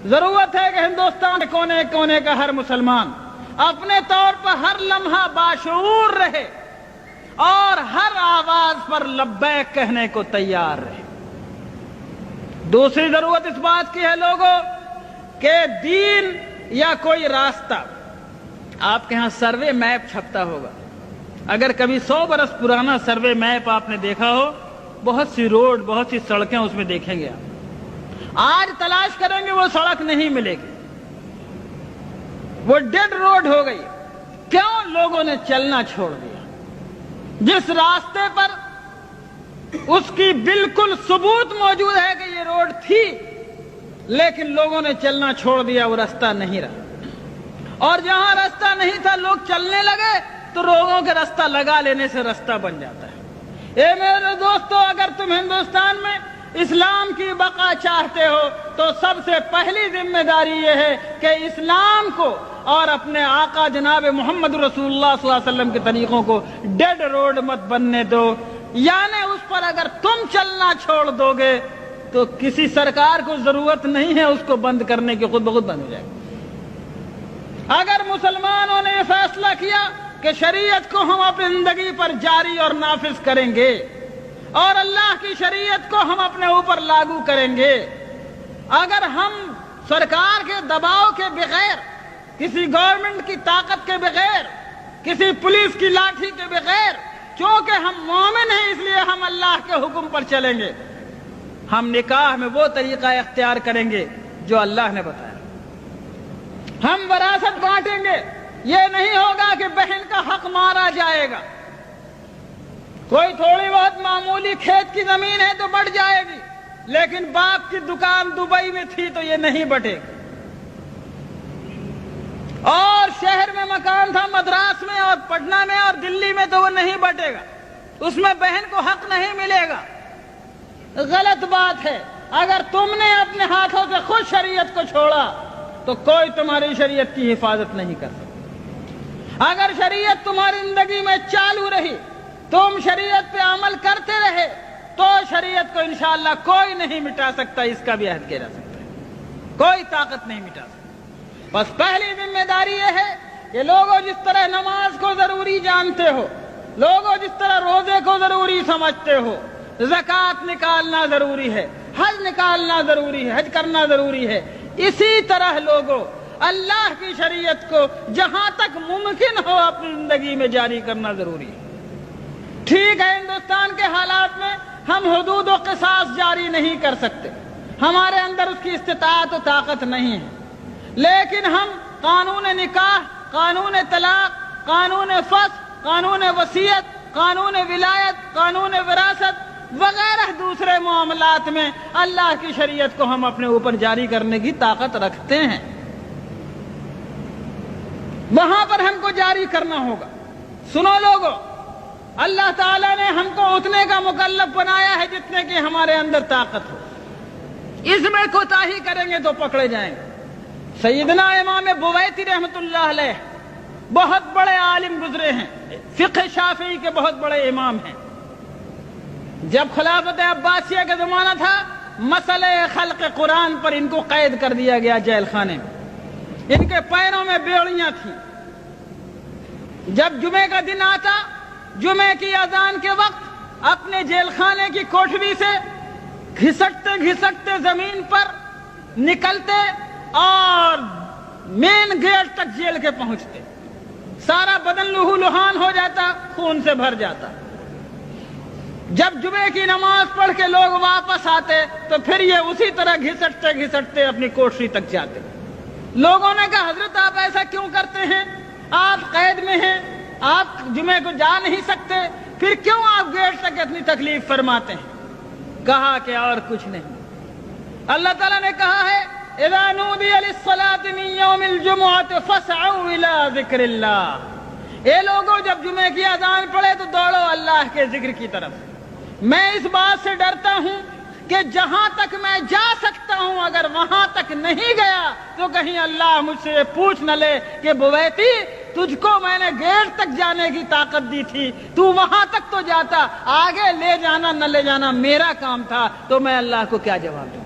ضرورت ہے کہ ہندوستان کے کونے کونے کا ہر مسلمان اپنے طور پر ہر لمحہ باشعور رہے اور ہر آواز پر لبیک کہنے کو تیار رہے۔ دوسری ضرورت اس بات کی ہے لوگوں کہ دین یا کوئی راستہ، آپ کے ہاں سروے میپ چھپتا ہوگا، اگر کبھی 100 برس پرانا سروے میپ آپ نے دیکھا ہو، بہت سی روڈ، بہت سی سڑکیں اس میں دیکھیں گے آپ۔ آج تلاش کریں گے وہ سڑک نہیں ملے گی، وہ ڈیڈ روڈ ہو گئی۔ کیوں؟ لوگوں نے چلنا چھوڑ دیا۔ جس راستے پر اس کی بالکل ثبوت موجود ہے کہ یہ روڈ تھی، لیکن لوگوں نے چلنا چھوڑ دیا، وہ راستہ نہیں رہا۔ اور جہاں راستہ نہیں تھا لوگ چلنے لگے تو لوگوں کے راستہ لگا لینے سے راستہ بن جاتا ہے۔ اے میرے دوستو، اگر تم ہندوستان میں اسلام کی بقا چاہتے ہو تو سب سے پہلی ذمہ داری یہ ہے کہ اسلام کو اور اپنے آقا جناب محمد رسول اللہ صلی اللہ علیہ وسلم کے طریقوں کو ڈیڈ روڈ مت بننے دو، یعنی اس پر اگر تم چلنا چھوڑ دو گے تو کسی سرکار کو ضرورت نہیں ہے اس کو بند کرنے کی، خود بخود بند ہو جائے گا۔ اگر مسلمانوں نے یہ فیصلہ کیا کہ شریعت کو ہم اپنی زندگی پر جاری اور نافذ کریں گے اور اللہ کی شریعت کو ہم اپنے اوپر لاگو کریں گے، اگر ہم سرکار کے دباؤ کے بغیر، کسی گورنمنٹ کی طاقت کے بغیر، کسی پولیس کی لاٹھی کے بغیر، چونکہ ہم مومن ہیں اس لیے ہم اللہ کے حکم پر چلیں گے، ہم نکاح میں وہ طریقہ اختیار کریں گے جو اللہ نے بتایا۔ ہم وراثت بانٹیں گے، یہ نہیں ہوگا کہ بہن کا حق مارا جائے گا۔ کوئی تھوڑی بہت معمولی کھیت کی زمین ہے تو بٹ جائے گی، لیکن باپ کی دکان دبئی میں تھی تو یہ نہیں بٹے گی، اور شہر میں مکان تھا مدراس میں اور پٹنہ میں اور دلی میں تو وہ نہیں بٹے گا، اس میں بہن کو حق نہیں ملے گا۔ غلط بات ہے۔ اگر تم نے اپنے ہاتھوں سے خود شریعت کو چھوڑا تو کوئی تمہاری شریعت کی حفاظت نہیں کر سکتا۔ اگر شریعت تمہاری زندگی میں چالو رہی، تم شریعت پہ عمل کرتے رہے، تو شریعت کو انشاءاللہ کوئی نہیں مٹا سکتا، اس کا بھی عہد کیا جا سکتا ہے، کوئی طاقت نہیں مٹا سکتا۔ بس پہلی ذمہ داری یہ ہے کہ لوگوں جس طرح نماز کو ضروری جانتے ہو، لوگوں جس طرح روزے کو ضروری سمجھتے ہو، زکوٰۃ نکالنا ضروری ہے، حج نکالنا ضروری ہے، حج کرنا ضروری ہے، اسی طرح لوگوں اللہ کی شریعت کو جہاں تک ممکن ہو اپنی زندگی میں جاری کرنا ضروری ہے۔ ٹھیک ہے، ہندوستان کے حالات میں ہم حدود و قصاص جاری نہیں کر سکتے، ہمارے اندر اس کی استطاعت و طاقت نہیں ہے، لیکن ہم قانون نکاح، قانون طلاق، قانون فسخ، قانون وصیت، قانون ولایت، قانون وراثت وغیرہ دوسرے معاملات میں اللہ کی شریعت کو ہم اپنے اوپر جاری کرنے کی طاقت رکھتے ہیں، وہاں پر ہم کو جاری کرنا ہوگا۔ سنو لوگوں، اللہ تعالیٰ نے ہم کو اتنے کا مکلف بنایا ہے جتنے کی ہمارے اندر طاقت ہو، اس میں کوتاہی کریں گے تو پکڑے جائیں گے۔ سیدنا امام بویتی رحمۃ اللہ علیہ بہت بڑے عالم گزرے ہیں، فقہ شافعی کے بہت بڑے امام ہیں۔ جب خلافت عباسیہ کا زمانہ تھا، مسئلہ خلق قرآن پر ان کو قید کر دیا گیا جیل خانے میں، ان کے پیروں میں بیڑیاں تھیں۔ جب جمعے کا دن آتا، جمعے کی اذان کے وقت اپنے جیل خانے کی کوٹھری سے گھسٹتے گھسٹتے زمین پر نکلتے اور مین گیٹ تک جیل کے پہنچتے، سارا بدن لہو لہان ہو جاتا، خون سے بھر جاتا۔ جب جمعے کی نماز پڑھ کے لوگ واپس آتے تو پھر یہ اسی طرح گھسٹتے گھسٹتے اپنی کوٹھری تک جاتے۔ لوگوں نے کہا حضرت آپ ایسا کیوں کرتے ہیں؟ آپ قید میں ہیں، آپ جمعے کو جا نہیں سکتے، پھر کیوں آپ گیٹ تک اپنی تکلیف فرماتے ہیں؟ کہا کہ اور کچھ نہیں، اللہ تعالیٰ نے کہا ہے اذا نودی للصلاة من یوم الجمعة فاسعوا الى ذکر اللہ، اے لوگوں جب جمعے کی اذان پڑھے تو دوڑو اللہ کے ذکر کی طرف۔ میں اس بات سے ڈرتا ہوں کہ جہاں تک میں جا سکتا ہوں اگر وہاں تک نہیں گیا تو کہیں اللہ مجھ سے پوچھ نہ لے کہ بویتی تجھ کو میں نے گیٹ تک جانے کی طاقت دی تھی، تو وہاں تک تو جاتا، آگے لے جانا نہ لے جانا میرا کام تھا، تو میں اللہ کو کیا جواب دوں؟